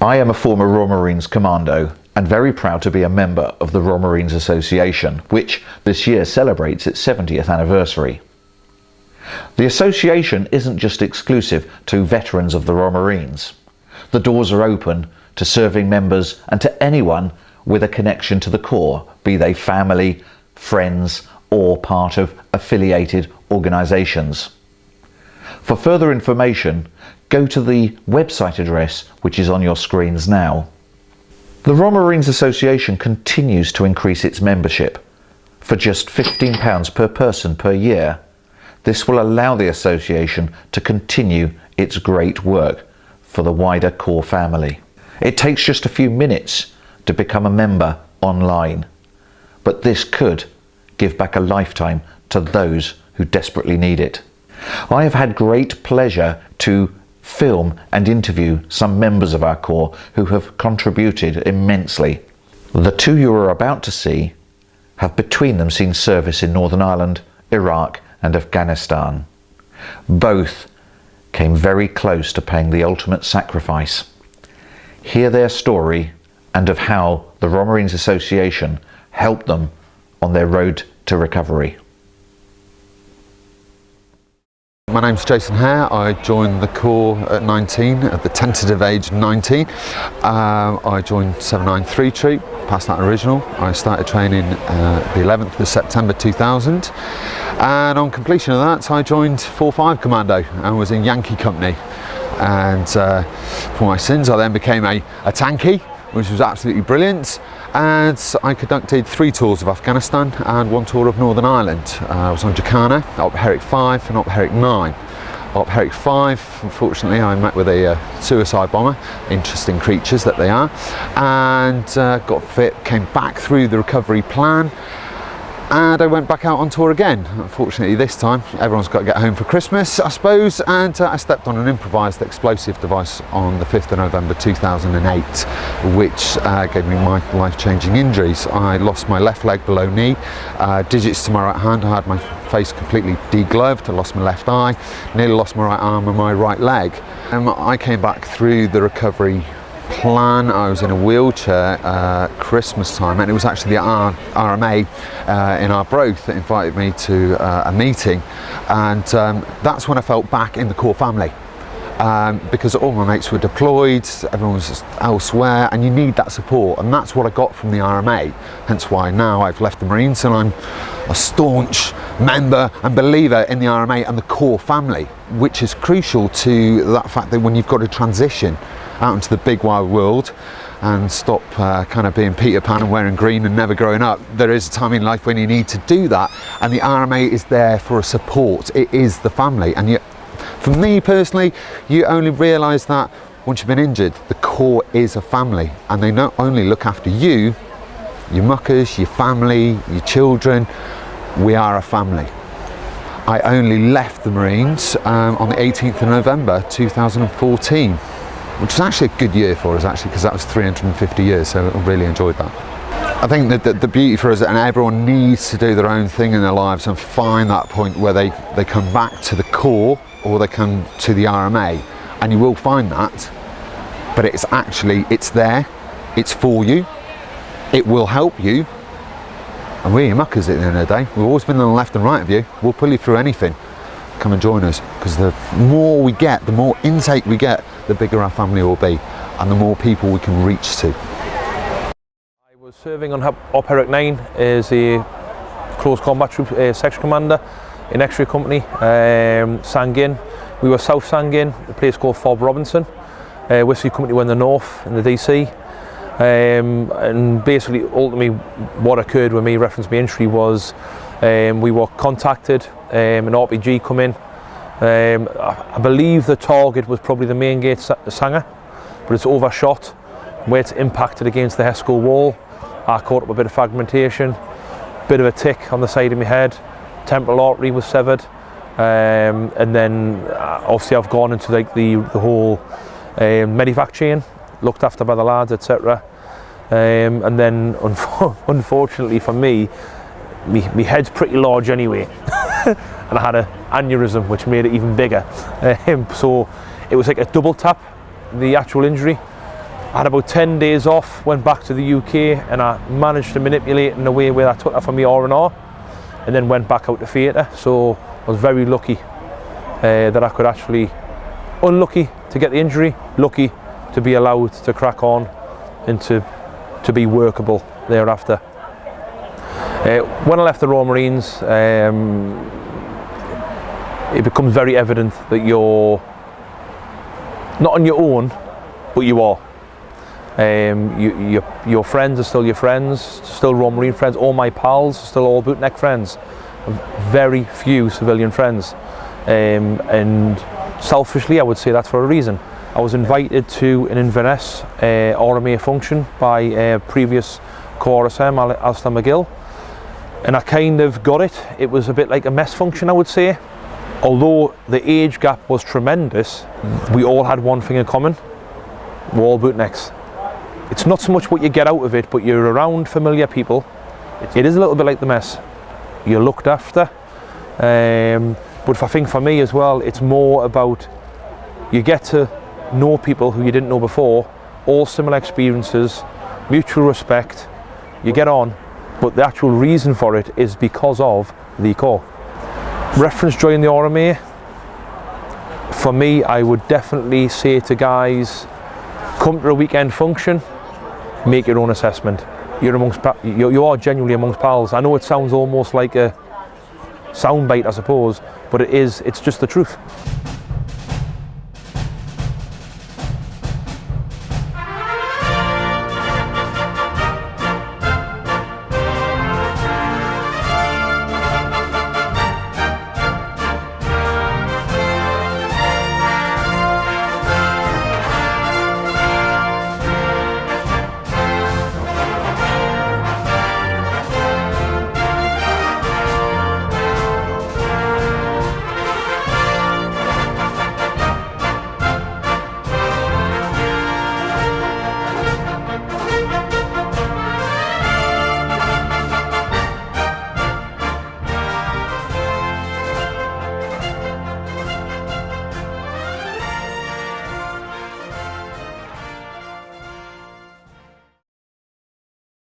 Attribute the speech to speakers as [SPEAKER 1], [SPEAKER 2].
[SPEAKER 1] I am a former Royal Marines Commando and very proud to be a member of the Royal Marines Association, which this year celebrates its 70th anniversary. The association isn't just exclusive to veterans of the Royal Marines. The doors are open to serving members and to anyone with a connection to the Corps, be they family, friends, or part of affiliated organisations. For further information, go to the website address which is on your screens now. The Royal Marines Association continues to increase its membership. For just £15 per person per year, this will allow the association to continue its great work for the wider Corps family. It takes just a few minutes to become a member online, but this could give back a lifetime to those who desperately need it. I have had great pleasure to film and interview some members of our Corps who have contributed immensely. The two you are about to see have between them seen service in Northern Ireland, Iraq and Afghanistan. Both came very close to paying the ultimate sacrifice. Hear their story and of how the Royal Marines Association helped them on their road to recovery.
[SPEAKER 2] My name's Jason Hare. I joined the Corps at 19, at the tentative age of 19. I joined 793 Troop, passed that original. I started training the 11th of September 2000, and on completion of that I joined 45 Commando and was in Yankee Company. And for my sins I then became a tankie, which was absolutely brilliant, and I conducted 3 tours of Afghanistan and 1 tour of Northern Ireland. I was on Jacana, Op Herrick 5 and Op Herrick 9. Op Herrick 5, unfortunately I met with a suicide bomber, interesting creatures that they are, and got fit, came back through the recovery plan, and I went back out on tour again. Unfortunately this time everyone's got to get home for Christmas, I suppose, and I stepped on an improvised explosive device on the 5th of November 2008, which gave me my life-changing injuries. I lost my left leg below knee, digits to my right hand. I had my face completely degloved. I lost my left eye, nearly lost my right arm and my right leg. I came back through the recovery plan. I was in a wheelchair Christmas time, and it was actually the RMA in Arbroath that invited me to a meeting, and that's when I felt back in the Corps family, because all my mates were deployed, everyone was elsewhere, and you need that support, and that's what I got from the RMA, hence why now I've left the Marines and I'm a staunch member and believer in the RMA and the Corps family, which is crucial to that fact that when you've got to transition out into the big wide world and stop kind of being Peter Pan and wearing green and never growing up, there is a time in life when you need to do that, and the RMA is there for a support. It is the family, and for me personally, you only realise that once you've been injured. The Corps is a family, and they not only look after you, your muckers, your family, your children. We are a family. I only left the Marines on the 18th of November 2014. Which was actually a good year for us, actually, because that was 350 years, so I really enjoyed that. I think that the beauty for us, and everyone needs to do their own thing in their lives and find that point where they come back to the Corps or they come to the RMA, and you will find that, but it's there, it's for you, it will help you, and we're your muckers at the end of the day. We've always been on the left and right of you. We'll pull you through anything. Come and join us, because the more we get, the more intake we get, the bigger our family will be, and the more people we can reach to.
[SPEAKER 3] I was serving on Op Herrick 9 as a close combat troop section commander in X-ray company, Sangin. We were South Sangin, a place called Fob Robinson. Whiskey company were in the north, in the DC. And basically, ultimately, what occurred with me, reference my injury, was we were contacted, an RPG come in. I believe the target was probably the main gate Sanger, but it's overshot. Where it's impacted against the Hesco wall, I caught up a bit of fragmentation, bit of a tick on the side of my head, temporal artery was severed, and then obviously I've gone into like the whole medevac chain, looked after by the lads, etc. And then unfortunately for me, my head's pretty large anyway. And I had an aneurysm which made it even bigger. So it was like a double tap, the actual injury. I had about 10 days off, went back to the UK, and I managed to manipulate in a way where I took that from my R&R and then went back out to theatre. So I was very lucky that I could actually, unlucky to get the injury, lucky to be allowed to crack on and to be workable thereafter. When I left the Royal Marines, it becomes very evident that you're not on your own, but you are. Your friends are still your friends, still Royal Marine friends. All my pals are still all bootneck friends. Very few civilian friends, and selfishly I would say that's for a reason. I was invited to an Inverness RMA function by previous co-RSM Alistair McGill, and I kind of got it. It was a bit like a mess function, I would say. Although the age gap was tremendous, we all had one thing in common: we're all bootnecks. It's not so much what you get out of it, but you're around familiar people. It is a little bit like the mess. You're looked after. But I think for me as well, it's more about you get to know people who you didn't know before, all similar experiences, mutual respect, you get on, but the actual reason for it is because of the Corps. Reference joining the RMA, for me, I would definitely say to guys, come to a weekend function, make your own assessment. You are genuinely amongst pals. I know it sounds almost like a soundbite, I suppose, but it's just the truth.